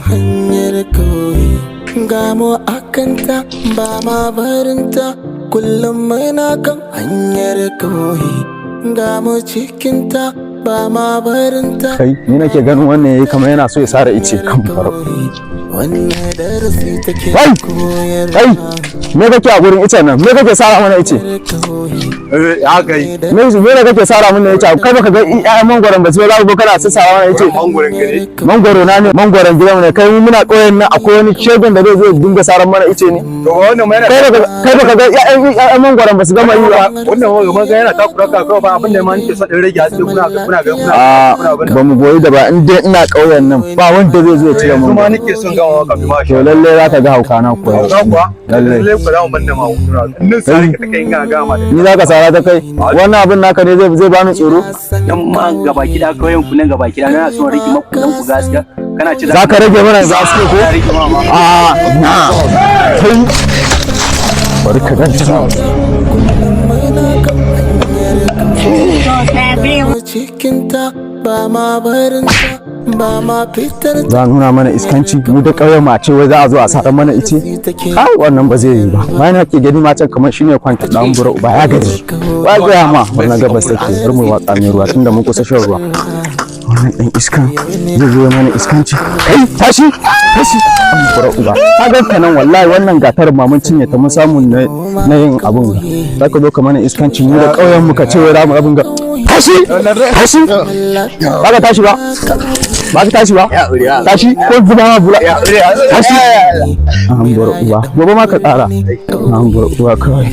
hanyar kauye, gamo akanta ba ma barinta, kullum muna kan hanyar kauye, gamo cikinta ba ma barinta. Kai ni nake ganin wannan yayi kamar yana so ya sare ice kan farko. Wannan darasi take koyar. Kai me kake a gurin ice nan? Me kake sara mana ice? Ya kai. Me kake sara mana ice? Kai baka ga ƴaƴan mangwaron ba sai za ku kana sara mana ice. Mangwaron gare. Mangwaro na ne, mangwaron gidan ne. Kai muna koyon nan akwai wani shegon da zai zo dinga saran mana ice ne. To wannan mai Kai baka ga ƴaƴan mangwaron ba su gama yi ba. wannan gaban ga yana takura ka kawai ba abin da ma nake son in rage haske kuna ba mu goyi da ba in dai ina ƙauyen nan ba wanda zai zo ya cire mu. kuma nake son gawa ka bi ma shi. To lalle za ka ga hauka na koyo. Hauka kuwa? Lalle. Lalle ku za mu banda ma hutura. Nan sai ka kai ina ga ma da. Ni za ka sara ta kai. Wannan abin naka ne zai bani tsoro. Dan ma gaba kida kauyen ku nan gaba kida na son rage maku dan ku gaskiya kana ci Za ka rage mana gaske ko? Na. Kai. Bari ka ganta. Cikinta ba ma barinta, ba ma fitar. Za nuna mana iskanci mu da ƙauyen mace wai za a zo a saɗa mana ice. Kai wannan ba zai yi ba. Bayan ake gani macen kamar shine kwanta dan bura uba ya gaji. Ba ga ma wannan gabas take bar mu watsa mai ruwa tunda mun kusa shan ruwa. Wannan ɗan iskan zai zo mana iskanci. Kai tashi tashi an bura uba. Ka ga kanan wallahi wannan gatar ma mun cinye ta mun samu na yin abun ga. Zaka zo ka mana iskanci mu da ƙauyen mu ka ce wai za mu abun ga. Tashi tashi ba ka tashi ba. Ba ka tashi ba? Tashi ko zuba ma bula? Tashi. An bar uwa. Gobe ma ka tsara. An bar uwa kawai.